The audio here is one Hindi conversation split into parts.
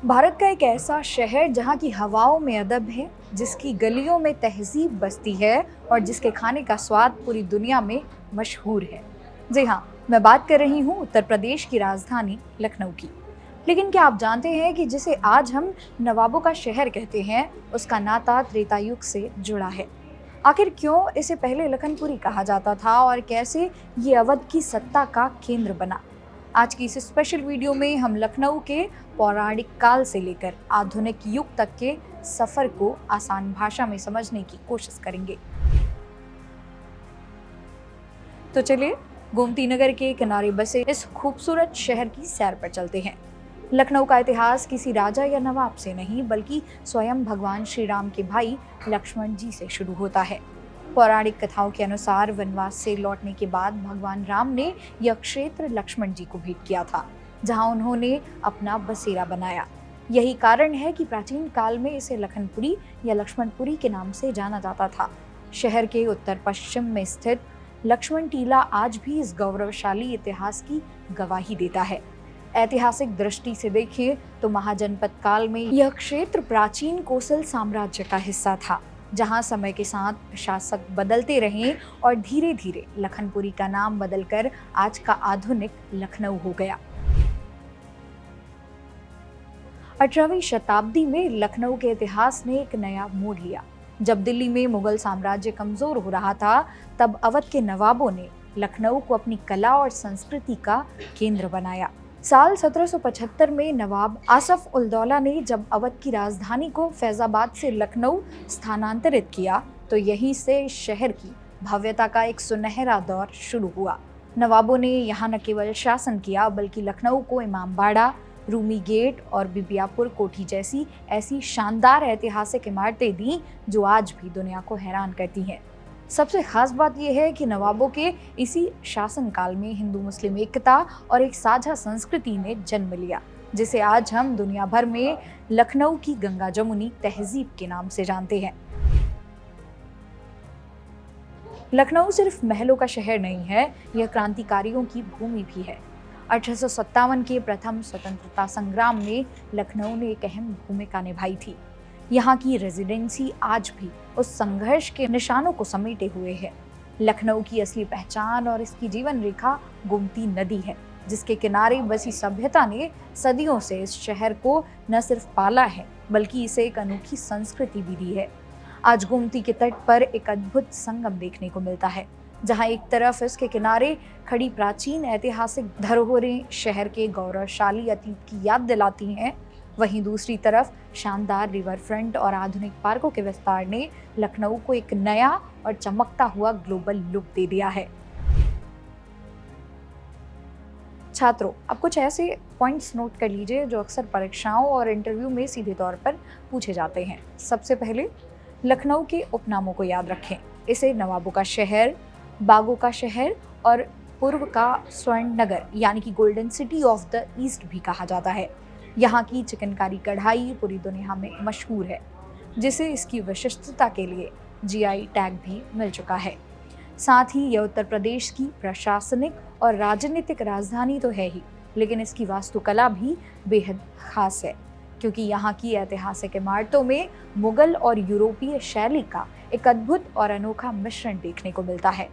भारत का एक ऐसा शहर जहाँ की हवाओं में अदब है, जिसकी गलियों में तहजीब बसती है और जिसके खाने का स्वाद पूरी दुनिया में मशहूर है। जी हाँ, मैं बात कर रही हूँ उत्तर प्रदेश की राजधानी लखनऊ की। लेकिन क्या आप जानते हैं कि जिसे आज हम नवाबों का शहर कहते हैं, उसका नाता त्रेता युग से जुड़ा है। आखिर क्यों इसे पहले लखनपुरी कहा जाता था और कैसे ये अवध की सत्ता का केंद्र बना? आज की इस स्पेशल वीडियो में हम लखनऊ के पौराणिक काल से लेकर आधुनिक युग तक के सफर को आसान भाषा में समझने की कोशिश करेंगे। तो चलिए, गोमती नगर के किनारे बसे इस खूबसूरत शहर की सैर पर चलते हैं। लखनऊ का इतिहास किसी राजा या नवाब से नहीं, बल्कि स्वयं भगवान श्री राम के भाई लक्ष्मण जी से शुरू होता है। पौराणिक कथाओं के अनुसार वनवास से लौटने के बाद भगवान राम ने यह क्षेत्र लक्ष्मण जी को भेंट किया था, जहां उन्होंने अपना बसेरा बनाया। यही कारण है कि प्राचीन काल में इसे लखनपुरी या लक्ष्मणपुरी के नाम से जाना जाता था। शहर के उत्तर पश्चिम में स्थित लक्ष्मण टीला आज भी इस गौरवशाली इतिहास की गवाही देता है। ऐतिहासिक दृष्टि से देखें तो महाजनपद काल में यह क्षेत्र प्राचीन कोसल साम्राज्य का हिस्सा था, जहां समय के साथ शासक बदलते रहे और धीरे धीरे लखनपुरी का नाम बदलकर आज का आधुनिक लखनऊ हो गया। 18वीं शताब्दी में लखनऊ के इतिहास ने एक नया मोड़ लिया। जब दिल्ली में मुगल साम्राज्य कमजोर हो रहा था, तब अवध के नवाबों ने लखनऊ को अपनी कला और संस्कृति का केंद्र बनाया। साल 1775 में नवाब आसफ उल दौला ने जब अवध की राजधानी को फैजाबाद से लखनऊ स्थानांतरित किया, तो यहीं से शहर की भव्यता का एक सुनहरा दौर शुरू हुआ। नवाबों ने यहाँ न केवल शासन किया, बल्कि लखनऊ को इमामबाड़ा, रूमी गेट और बिबियापुर कोठी जैसी ऐसी शानदार ऐतिहासिक इमारतें दी, जो आज भी दुनिया को हैरान करती हैं। सबसे खास बात यह है कि नवाबों के इसी शासनकाल में हिंदू मुस्लिम एकता और एक साझा संस्कृति ने जन्म लिया, जिसे आज हम दुनिया भर में लखनऊ की गंगा जमुनी तहजीब के नाम से जानते हैं। लखनऊ सिर्फ महलों का शहर नहीं है, यह क्रांतिकारियों की भूमि भी है। 1857 के प्रथम स्वतंत्रता संग्राम में लखनऊ ने एक अहम भूमिका निभाई थी। यहाँ की रेजिडेंसी आज भी उस संघर्ष के निशानों को समेटे हुए है। लखनऊ की असली पहचान और इसकी जीवन रेखा गोमती नदी है, जिसके किनारे बसी सभ्यता ने सदियों से इस शहर को न सिर्फ पाला है, बल्कि इसे एक अनोखी संस्कृति भी दी है। आज गोमती के तट पर एक अद्भुत संगम देखने को मिलता है, जहाँ एक तरफ इसके किनारे खड़ी प्राचीन ऐतिहासिक धरोहरें शहर के गौरवशाली अतीत की याद दिलाती हैं, वहीं दूसरी तरफ शानदार रिवर फ्रंट और आधुनिक पार्कों के विस्तार ने लखनऊ को एक नया और चमकता हुआ ग्लोबल लुक दे दिया है। छात्रों, आप कुछ ऐसे पॉइंट्स नोट कर लीजिए जो अक्सर परीक्षाओं और इंटरव्यू में सीधे तौर पर पूछे जाते हैं। सबसे पहले लखनऊ के उपनामों को याद रखें। इसे नवाबों का शहर, बागों का शहर और पूर्व का स्वर्ण नगर यानी कि golden city of the east भी कहा जाता है। यहाँ की चिकनकारी कढ़ाई पूरी दुनिया में मशहूर है, जिसे इसकी विशिष्टता के लिए जीआई टैग भी मिल चुका है। साथ ही यह उत्तर प्रदेश की प्रशासनिक और राजनीतिक राजधानी तो है ही, लेकिन इसकी वास्तुकला भी बेहद खास है, क्योंकि यहाँ की ऐतिहासिक इमारतों में मुगल और यूरोपीय शैली का एक अद्भुत और अनोखा मिश्रण देखने को मिलता है।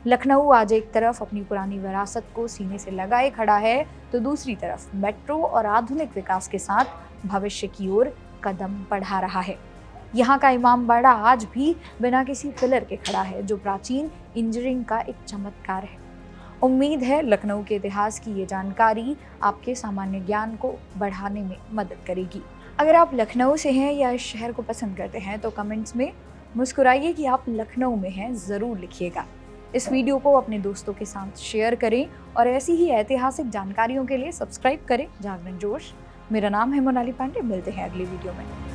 लखनऊ आज एक तरफ अपनी पुरानी विरासत को सीने से लगाए खड़ा है, तो दूसरी तरफ मेट्रो और आधुनिक विकास के साथ भविष्य की ओर कदम बढ़ा रहा है। यहाँ का इमामबाड़ा आज भी बिना किसी पिलर के खड़ा है, जो प्राचीन इंजीनियरिंग का एक चमत्कार है। उम्मीद है लखनऊ के इतिहास की ये जानकारी आपके सामान्य ज्ञान को बढ़ाने में मदद करेगी। अगर आप लखनऊ से हैं या इस शहर को पसंद करते हैं, तो कमेंट्स में मुस्कुराइए कि आप लखनऊ में हैं, ज़रूर लिखिएगा। इस वीडियो को अपने दोस्तों के साथ शेयर करें और ऐसी ही ऐतिहासिक जानकारियों के लिए सब्सक्राइब करें जागरण जोश। मेरा नाम है मोनाली पांडे। मिलते हैं अगली वीडियो में।